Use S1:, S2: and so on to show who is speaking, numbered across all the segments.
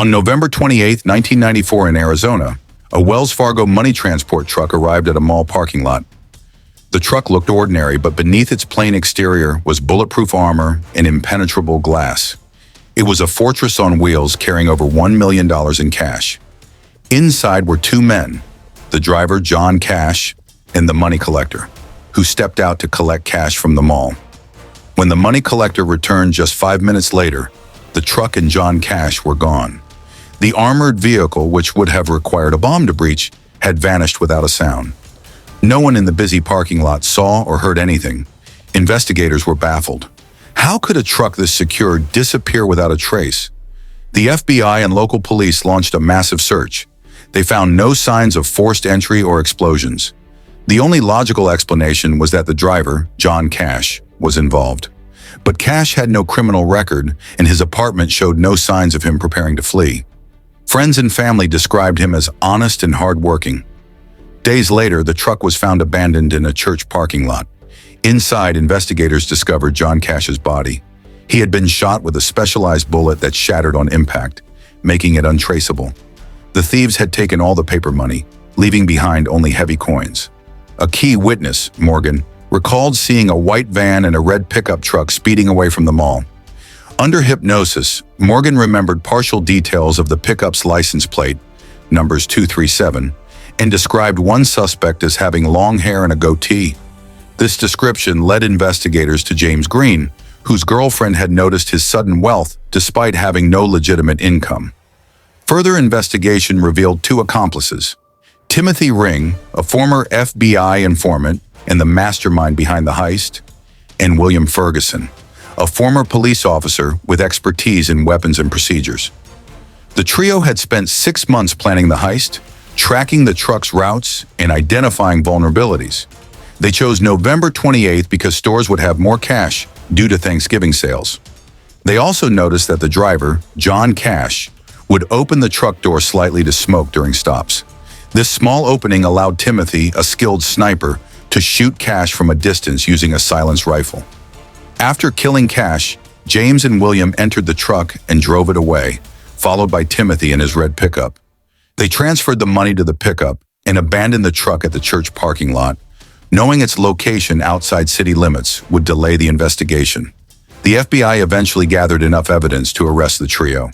S1: On November 28, 1994 in Arizona, a Wells Fargo money transport truck arrived at a mall parking lot. The truck looked ordinary, but beneath its plain exterior was bulletproof armor and impenetrable glass. It was a fortress on wheels carrying over $1 million in cash. Inside were two men, the driver, John Cash, and the money collector, who stepped out to collect cash from the mall. When the money collector returned just 5 minutes later, the truck and John Cash were gone. The armored vehicle, which would have required a bomb to breach, had vanished without a sound. No one in the busy parking lot saw or heard anything. Investigators were baffled. How could a truck this secure disappear without a trace? The FBI and local police launched a massive search. They found no signs of forced entry or explosions. The only logical explanation was that the driver, John Cash, was involved. But Cash had no criminal record, and his apartment showed no signs of him preparing to flee. Friends and family described him as honest and hardworking. Days later, the truck was found abandoned in a church parking lot. Inside, investigators discovered John Cash's body. He had been shot with a specialized bullet that shattered on impact, making it untraceable. The thieves had taken all the paper money, leaving behind only heavy coins. A key witness, Morgan, recalled seeing a white van and a red pickup truck speeding away from the mall. Under hypnosis, Morgan remembered partial details of the pickup's license plate, numbers 237, and described one suspect as having long hair and a goatee. This description led investigators to James Green, whose girlfriend had noticed his sudden wealth despite having no legitimate income. Further investigation revealed two accomplices: Timothy Ring, a former FBI informant and the mastermind behind the heist, and William Ferguson, a former police officer with expertise in weapons and procedures. The trio had spent 6 months planning the heist, tracking the truck's routes and identifying vulnerabilities. They chose November 28th because stores would have more cash due to Thanksgiving sales. They also noticed that the driver, John Cash, would open the truck door slightly to smoke during stops. This small opening allowed Timothy, a skilled sniper, to shoot Cash from a distance using a silenced rifle. After killing Cash, James and William entered the truck and drove it away, followed by Timothy in his red pickup. They transferred the money to the pickup and abandoned the truck at the church parking lot, knowing its location outside city limits would delay the investigation. The FBI eventually gathered enough evidence to arrest the trio.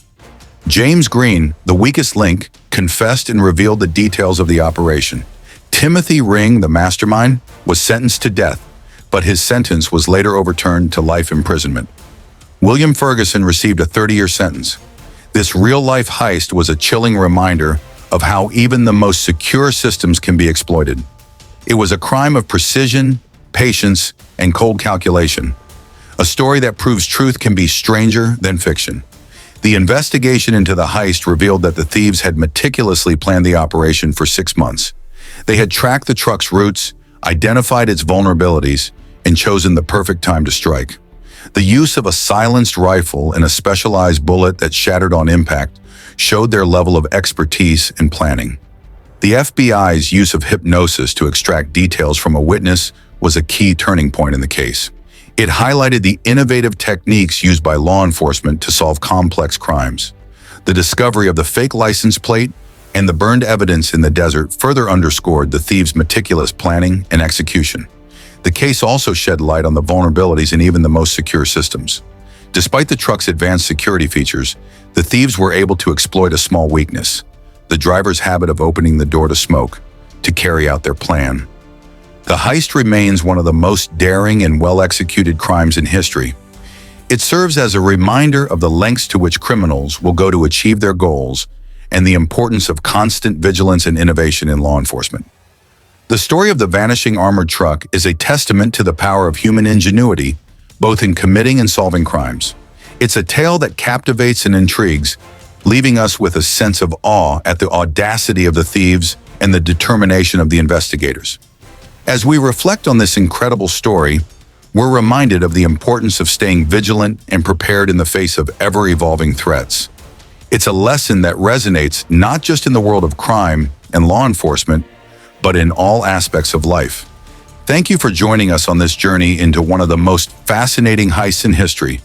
S1: James Green, the weakest link, confessed and revealed the details of the operation. Timothy Ring, the mastermind, was sentenced to death, but his sentence was later overturned to life imprisonment. William Ferguson received a 30-year sentence. This real-life heist was a chilling reminder of how even the most secure systems can be exploited. It was a crime of precision, patience, and cold calculation. A story that proves truth can be stranger than fiction. The investigation into the heist revealed that the thieves had meticulously planned the operation for 6 months. They had tracked the truck's routes, identified its vulnerabilities, and chosen the perfect time to strike. The use of a silenced rifle and a specialized bullet that shattered on impact showed their level of expertise and planning. The FBI's use of hypnosis to extract details from a witness was a key turning point in the case. It highlighted the innovative techniques used by law enforcement to solve complex crimes. The discovery of the fake license plate and the burned evidence in the desert further underscored the thieves' meticulous planning and execution. The case also shed light on the vulnerabilities in even the most secure systems. Despite the truck's advanced security features, the thieves were able to exploit a small weakness: the driver's habit of opening the door to smoke, to carry out their plan. The heist remains one of the most daring and well-executed crimes in history. It serves as a reminder of the lengths to which criminals will go to achieve their goals and the importance of constant vigilance and innovation in law enforcement. The story of the vanishing armored truck is a testament to the power of human ingenuity, both in committing and solving crimes. It's a tale that captivates and intrigues, leaving us with a sense of awe at the audacity of the thieves and the determination of the investigators. As we reflect on this incredible story, we're reminded of the importance of staying vigilant and prepared in the face of ever-evolving threats. It's a lesson that resonates not just in the world of crime and law enforcement, but in all aspects of life. Thank you for joining us on this journey into one of the most fascinating heists in history.